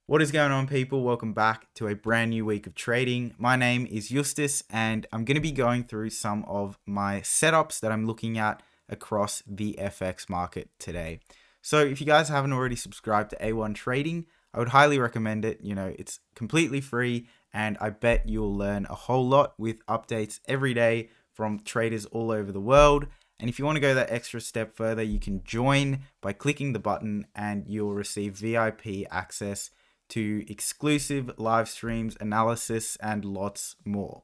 What is going on, people? Welcome back to a brand new week of trading. My name is Justus and I'm going to be going through some of my setups that I'm looking at across the FX market today. So if you guys haven't already subscribed to A1 Trading, I would highly recommend it. It's completely free and I bet you'll learn a whole lot with updates every day from traders all over the world. And if you want to go that extra step further, you can join by clicking the button and you'll receive VIP access to exclusive live streams, analysis, and lots more.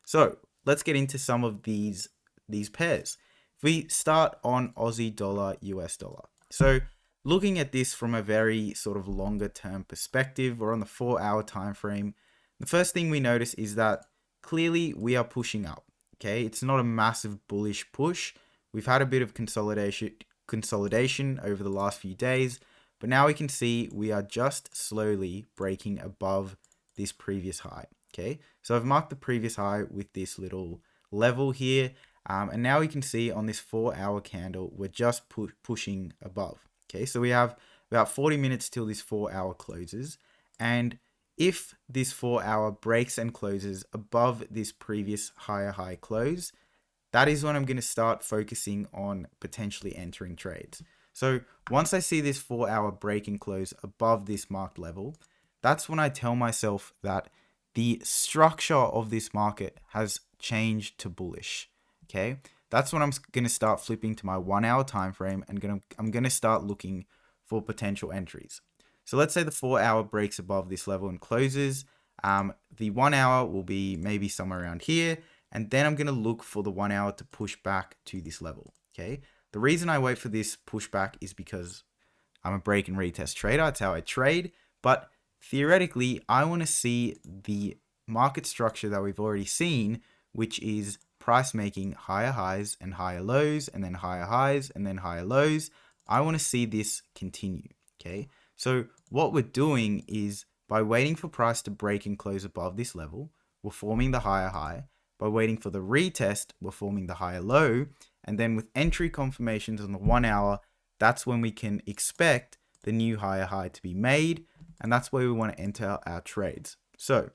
So let's get into some of these pairs. If we start on Aussie dollar, US dollar. So looking at this from a very sort of longer term perspective, or on the 4-hour time frame, the first thing we notice is that clearly we are pushing up. Okay, it's not a massive bullish push. We've had a bit of consolidation over the last few days, but now we can see we are just slowly breaking above this previous high. Okay, so I've marked the previous high with this little level here, and now we can see on this 4-hour candle we're just pushing above. Okay, so we have about 40 minutes till this 4-hour closes, and if this 4-hour breaks and closes above this previous higher high close, that is when I'm going to start focusing on potentially entering trades. So once I see this 4-hour break and close above this marked level, that's when I tell myself that the structure of this market has changed to bullish. Okay, that's when I'm going to start flipping to my 1-hour time frame and I'm going to start looking for potential entries. So let's say the 4-hour breaks above this level and closes. The 1-hour will be maybe somewhere around here, and then I'm going to look for the 1-hour to push back to this level. Okay. The reason I wait for this pushback is because I'm a break and retest trader. It's how I trade. But theoretically, I want to see the market structure that we've already seen, which is price making higher highs and higher lows, and then higher highs and then higher lows. I want to see this continue. Okay. So what we're doing is by waiting for price to break and close above this level, we're forming the higher high. By waiting for the retest, we're forming the higher low. And then with entry confirmations on the 1-hour, that's when we can expect the new higher high to be made. And that's where we want to enter our trades. So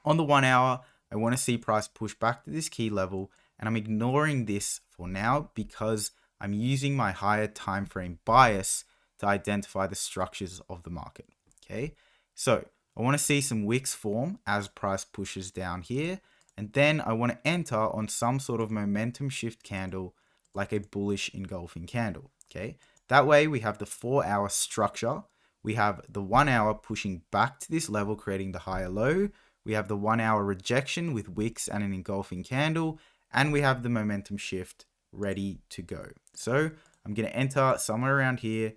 on the 1-hour, I want to see price push back to this key level. And I'm ignoring this for now because I'm using my higher time frame bias to identify the structures of the market. Okay, so I want to see some wicks form as price pushes down here. And then I want to enter on some sort of momentum shift candle, like a bullish engulfing candle. Okay, that way we have the 4-hour structure. We have the 1-hour pushing back to this level, creating the higher low. We have the 1-hour rejection with wicks and an engulfing candle. And we have the momentum shift ready to go. So I'm going to enter somewhere around here,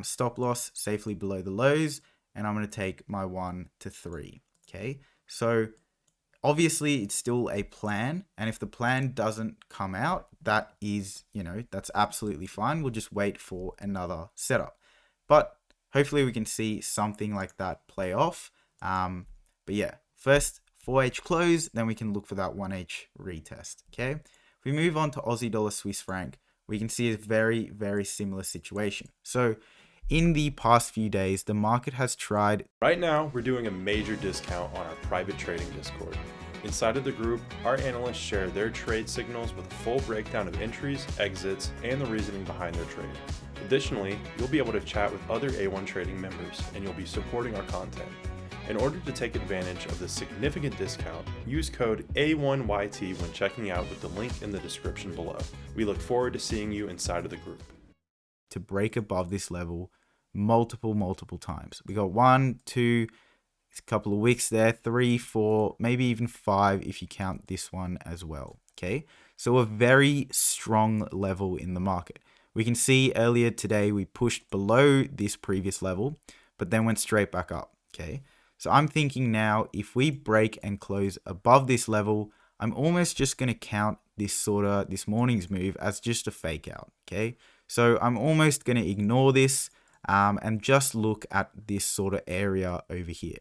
stop loss safely below the lows. And I'm going to take my 1 to 3. Okay, so obviously, it's still a plan, and if the plan doesn't come out, that is, that's absolutely fine. We'll just wait for another setup. But hopefully we can see something like that play off. But yeah, first 4H close, then we can look for that 1H retest. Okay, if we move on to Aussie dollar Swiss franc, we can see a very, very similar situation. So in the past few days, the market has tried. Right now, we're doing a major discount on our private trading Discord. Inside of the group, our analysts share their trade signals with a full breakdown of entries, exits, and the reasoning behind their trade. Additionally, you'll be able to chat with other A1 Trading members, and you'll be supporting our content. In order to take advantage of this significant discount, use code A1YT when checking out with the link in the description below. We look forward to seeing you inside of the group. To break above this level multiple times. We got 1, 2, a couple of wicks there, 3, 4, maybe even 5 if you count this one as well. Okay, so a very strong level in the market. We can see earlier today we pushed below this previous level, but then went straight back up. Okay, so I'm thinking now if we break and close above this level, I'm almost just going to count this morning's move as just a fake out. Okay, so I'm almost going to ignore this and just look at this sort of area over here.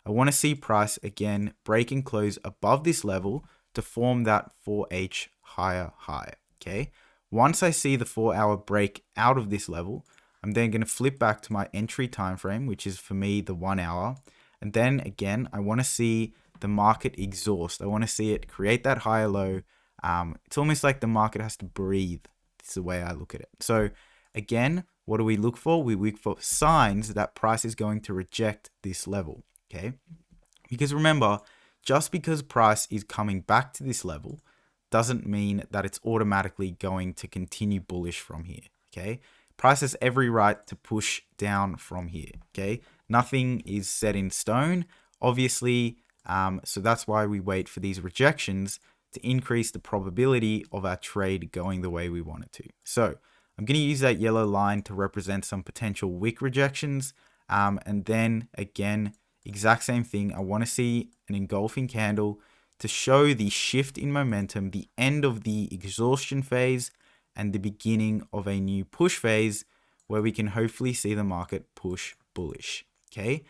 I want to see price again break and close above this level to form that 4H higher high. Okay, once I see the 4-hour break out of this level, I'm then going to flip back to my entry time frame, which is for me the 1 hour. And then again, I want to see the market exhaust. I want to see it create that higher low. It's almost like the market has to breathe. This is the way I look at it. So again, what do we look for? We look for signs that price is going to reject this level. Okay. Because remember, just because price is coming back to this level doesn't mean that it's automatically going to continue bullish from here. Okay. Price has every right to push down from here. Okay. Nothing is set in stone, obviously. So that's why we wait for these rejections to increase the probability of our trade going the way we want it to. So I'm going to use that yellow line to represent some potential wick rejections. And then again, exact same thing. I want to see an engulfing candle to show the shift in momentum, the end of the exhaustion phase, and the beginning of a new push phase where we can hopefully see the market push bullish. Okay.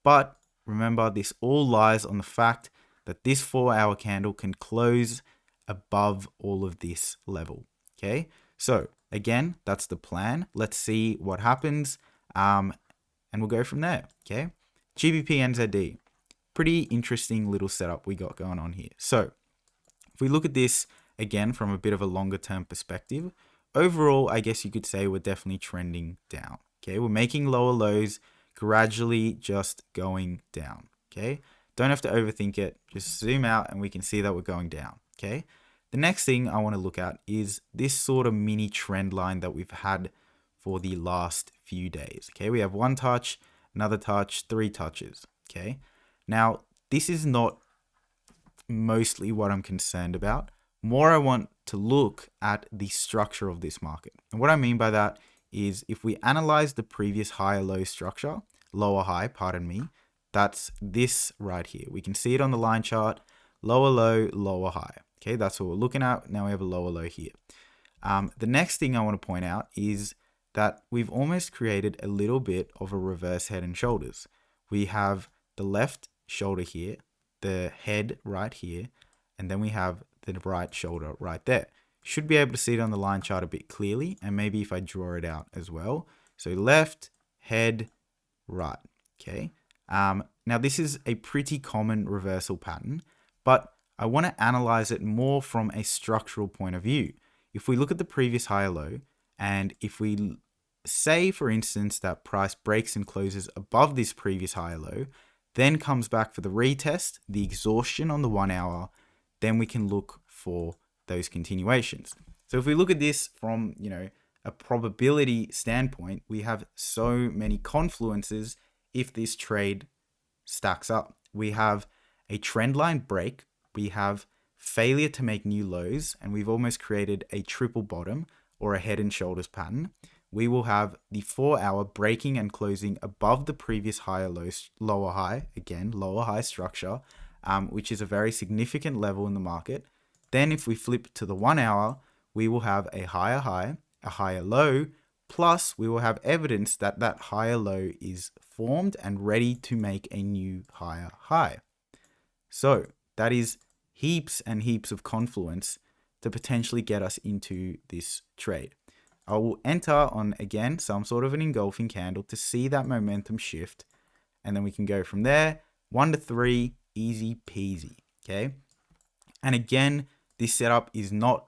But remember, this all lies on the fact that this 4-hour candle can close above all of this level. Okay. So again, that's the plan. Let's see what happens. And we'll go from there. Okay. GBP NZD. Pretty interesting little setup we got going on here. So if we look at this again from a bit of a longer term perspective, overall, I guess you could say we're definitely trending down. Okay. We're making lower lows, gradually just going down. Okay. Don't have to overthink it. Just zoom out and we can see that we're going down. Okay. The next thing I want to look at is this sort of mini trend line that we've had for the last few days. Okay. We have one touch, another touch, 3 touches. Okay. Now, this is not mostly what I'm concerned about. More, I want to look at the structure of this market. And what I mean by that is if we analyze the previous higher low structure, lower high, pardon me, that's this right here. We can see it on the line chart, lower low, lower high. Okay, that's what we're looking at. Now we have a lower low here. The next thing I want to point out is that we've almost created a little bit of a reverse head and shoulders. We have the left shoulder here, the head right here, and then we have the right shoulder right there. Should be able to see it on the line chart a bit clearly, and maybe if I draw it out as well. So left, head, right. Okay. Now this is a pretty common reversal pattern, but I want to analyze it more from a structural point of view. If we look at the previous higher low, and if we say, for instance, that price breaks and closes above this previous higher low, then comes back for the retest, the exhaustion on the 1 hour, then we can look for those continuations. So if we look at this from, a probability standpoint, we have so many confluences if this trade stacks up. We have a trend line break, we have failure to make new lows, and we've almost created a triple bottom or a head and shoulders pattern. We will have the 4-hour breaking and closing above the previous higher low, lower high, again, lower high structure, which is a very significant level in the market. Then if we flip to the 1 hour, we will have a higher high, a higher low, plus we will have evidence that that higher low is formed and ready to make a new higher high. So that is heaps and heaps of confluence to potentially get us into this trade. I will enter on, again, some sort of an engulfing candle to see that momentum shift. And then we can go from there. 1 to 3, easy peasy. Okay. And again, this setup is not,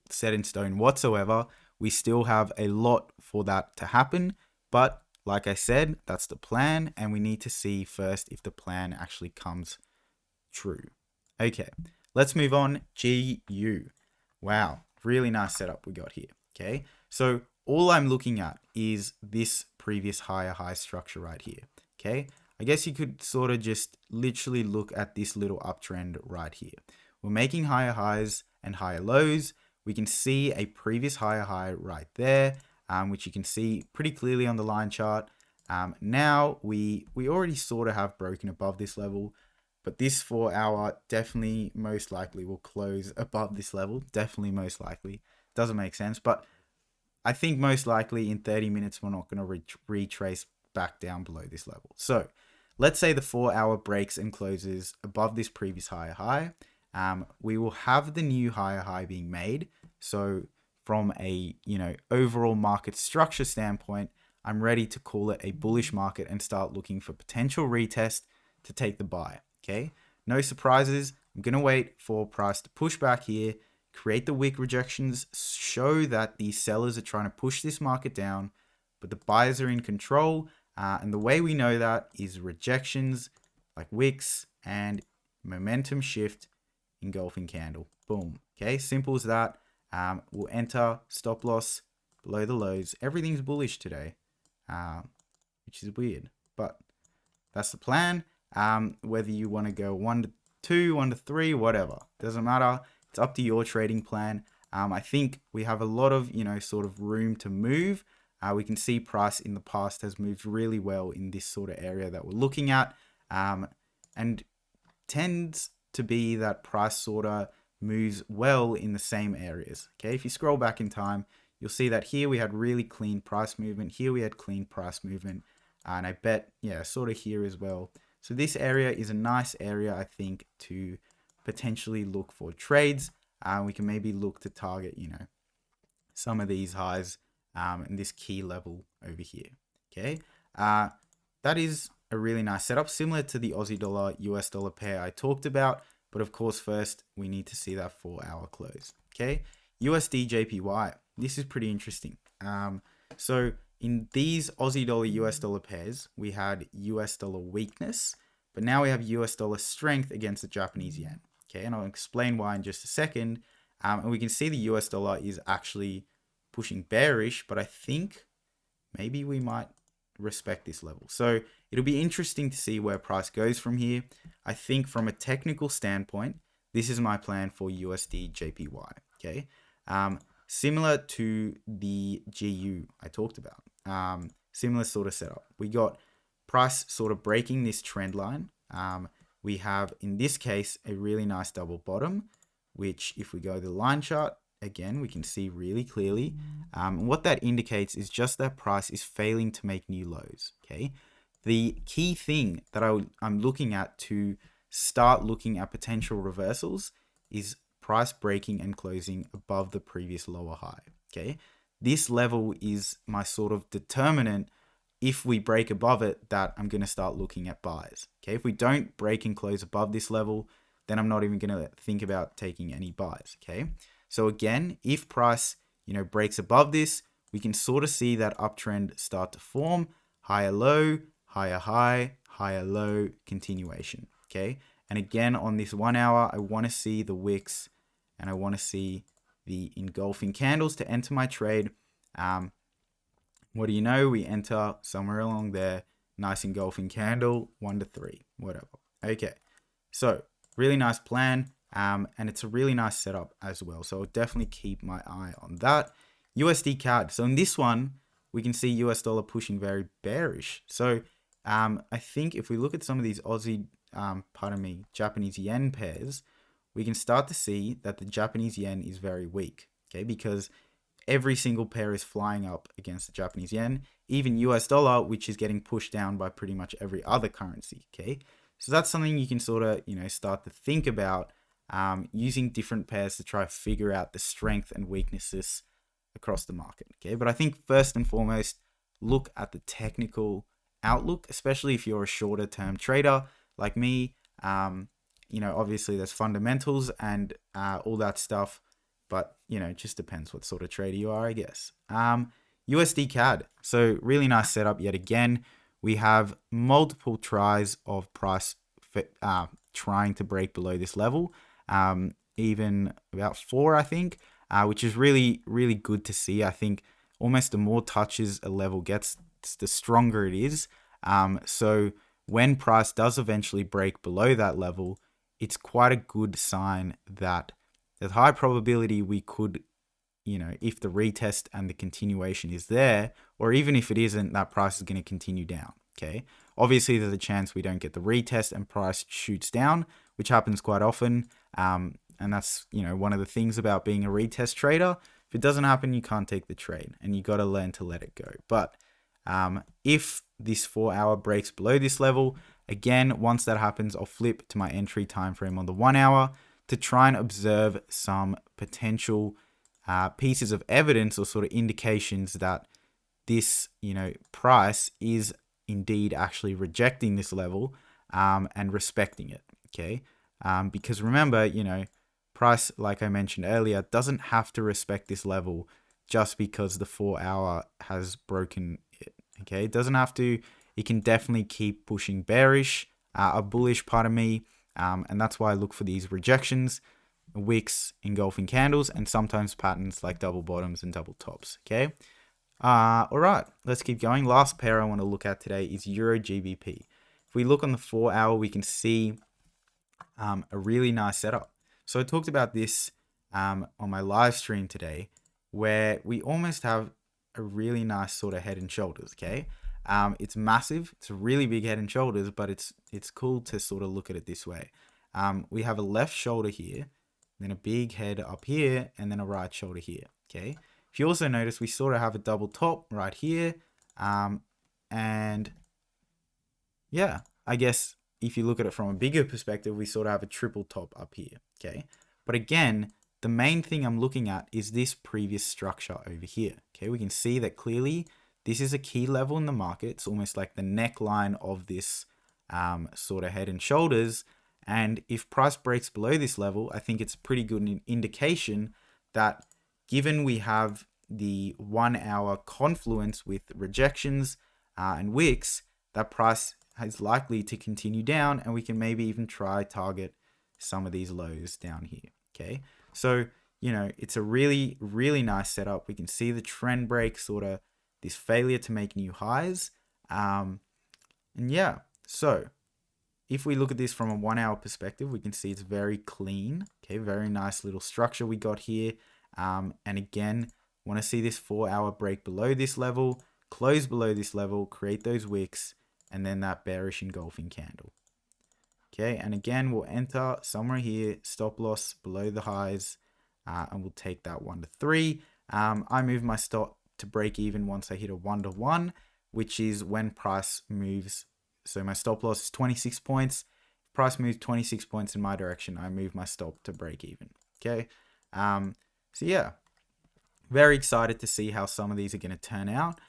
set in stone whatsoever. We still have a lot for that to happen. But like I said, that's the plan. And we need to see first if the plan actually comes true. Okay. Let's move on. GU. Wow. Really nice setup we got here. Okay. So all I'm looking at is this previous higher high structure right here. Okay. I guess you could sort of just literally look at this little uptrend right here. We're making higher highs and higher lows. We can see a previous higher high right there, which you can see pretty clearly on the line chart. Now we already sort of have broken above this level, but this 4-hour definitely most likely will close above this level. Definitely most likely. Doesn't make sense, but I think most likely in 30 minutes, we're not going to retrace back down below this level. So let's say the 4-hour breaks and closes above this previous higher high. We will have the new higher high being made. So from a, overall market structure standpoint, I'm ready to call it a bullish market and start looking for potential retest to take the buy. Okay, no surprises. I'm going to wait for price to push back here, create the wick rejections, show that the sellers are trying to push this market down, but the buyers are in control. And the way we know that is rejections like wicks and momentum shift, engulfing candle. Boom. Okay, simple as that. We'll enter stop loss below the lows. Everything's bullish today, which is weird, but that's the plan. Whether you want to go 1 to 2, 1 to 3, whatever, doesn't matter. It's up to your trading plan. I think we have a lot of, sort of room to move. We can see price in the past has moved really well in this sort of area that we're looking at, and tends to be that price sort of moves well in the same areas. Okay, if you scroll back in time, you'll see that here we had really clean price movement. Here we had clean price movement, and I bet, sort of here as well. So this area is a nice area, I think, to potentially look for trades. We can maybe look to target, some of these highs and this key level over here. Okay, that is a really nice setup, similar to the Aussie dollar US dollar pair I talked about. But of course, first we need to see that 4-hour close. Okay, USD JPY. This is pretty interesting. So in these Aussie dollar US dollar pairs, we had US dollar weakness, but now we have US dollar strength against the Japanese yen. Okay, and I'll explain why in just a second. And we can see the US dollar is actually pushing bearish, but I think maybe we might respect this level. So it'll be interesting to see where price goes from here. I think from a technical standpoint, this is my plan for USD JPY. Okay, similar to the GU I talked about. Similar sort of setup. We got price sort of breaking this trend line. We have, in this case, a really nice double bottom, which if we go to the line chart, again, we can see really clearly. What that indicates is just that price is failing to make new lows. Okay, the key thing that I'm looking at to start looking at potential reversals is price breaking and closing above the previous lower high. Okay, this level is my sort of determinant. If we break above it, that I'm going to start looking at buys. Okay, if we don't break and close above this level, then I'm not even going to think about taking any buys. Okay, so again, if price, breaks above this, we can sort of see that uptrend start to form. Higher low, higher high, higher low, continuation. Okay, and again on this 1 hour, I want to see the wicks and I want to see the engulfing candles to enter my trade. What do you know? We enter somewhere along there. Nice engulfing candle, 1 to 3, whatever. Okay, so really nice plan. And it's a really nice setup as well. So I'll definitely keep my eye on that. USD CAD. So in this one, we can see US dollar pushing very bearish. So I think if we look at some of these Japanese yen pairs, we can start to see that the Japanese yen is very weak. Okay, because every single pair is flying up against the Japanese yen, even US dollar, which is getting pushed down by pretty much every other currency. Okay, so that's something you can sort of, start to think about. Using different pairs to try to figure out the strength and weaknesses across the market. Okay, but I think first and foremost, look at the technical outlook, especially if you're a shorter term trader like me. Obviously there's fundamentals and all that stuff, but it just depends what sort of trader you are, I guess. USD CAD. So really nice setup yet again. We have multiple tries of price trying to break below this level. Even about 4, I think, which is really, really good to see. I think almost the more touches a level gets, the stronger it is. So when price does eventually break below that level, it's quite a good sign that there's high probability we could, if the retest and the continuation is there, or even if it isn't, that price is going to continue down. Okay. Obviously, there's a chance we don't get the retest and price shoots down, which happens quite often. And that's, one of the things about being a retest trader. If it doesn't happen, you can't take the trade and you got to learn to let it go. But if this 4 hour breaks below this level, again, once that happens, I'll flip to my entry time frame on the 1 hour to try and observe some potential pieces of evidence or sort of indications that this, price is indeed actually rejecting this level and respecting it. Okay. Because remember, price, like I mentioned earlier, doesn't have to respect this level just because the 4-hour has broken it. Okay. It doesn't have to. It can definitely keep pushing bearish, a bullish, pardon me. And that's why I look for these rejections, wicks, engulfing candles, and sometimes patterns like double bottoms and double tops. Okay. All right, let's keep going. Last pair I want to look at today is Euro GBP. If we look on the 4-hour, we can see a really nice setup. So I talked about this on my live stream today, where we almost have a really nice sort of head and shoulders. Okay. It's massive. It's a really big head and shoulders, but it's cool to sort of look at it this way. We have a left shoulder here, then a big head up here, and then a right shoulder here. Okay. If you also notice, we sort of have a double top right here. And yeah, I guess if you look at it from a bigger perspective, we sort of have a triple top up here. Okay. But again, the main thing I'm looking at is this previous structure over here. Okay. We can see that clearly this is a key level in the market. It's almost like the neckline of this sort of head and shoulders. And if price breaks below this level, I think it's a pretty good indication that given we have the 1-hour confluence with rejections and wicks, that price is likely to continue down, and we can maybe even try target some of these lows down here. Okay. So, it's a really, really nice setup. We can see the trend break, sort of this failure to make new highs. And yeah, so if we look at this from a 1-hour perspective, we can see it's very clean. Okay. Very nice little structure we got here. And again, want to see this 4-hour break below this level, close below this level, create those wicks, and then that bearish engulfing candle. Okay, and again, we'll enter somewhere here, stop loss below the highs, and we'll take that 1 to 3. I move my stop to break even once I hit a 1 to 1, which is when price moves. So my stop loss is 26 points. If price moves 26 points in my direction, I move my stop to break even. Okay. So yeah, very excited to see how some of these are going to turn out.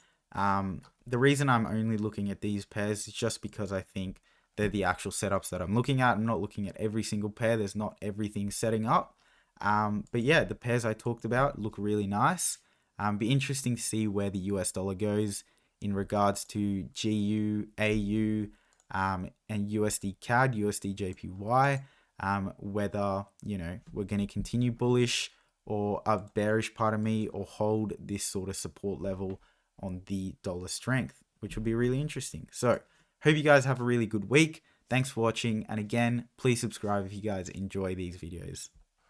The reason I'm only looking at these pairs is just because I think they're the actual setups that I'm looking at. I'm not looking at every single pair. There's not everything setting up. But yeah, the pairs I talked about look really nice. Be interesting to see where the US dollar goes in regards to GU, AU, and USD CAD, USD JPY. Whether, we're going to continue bullish or a bearish, pardon me, or hold this sort of support level on the dollar strength, which will be really interesting. So hope you guys have a really good week. Thanks for watching. And again, please subscribe if you guys enjoy these videos.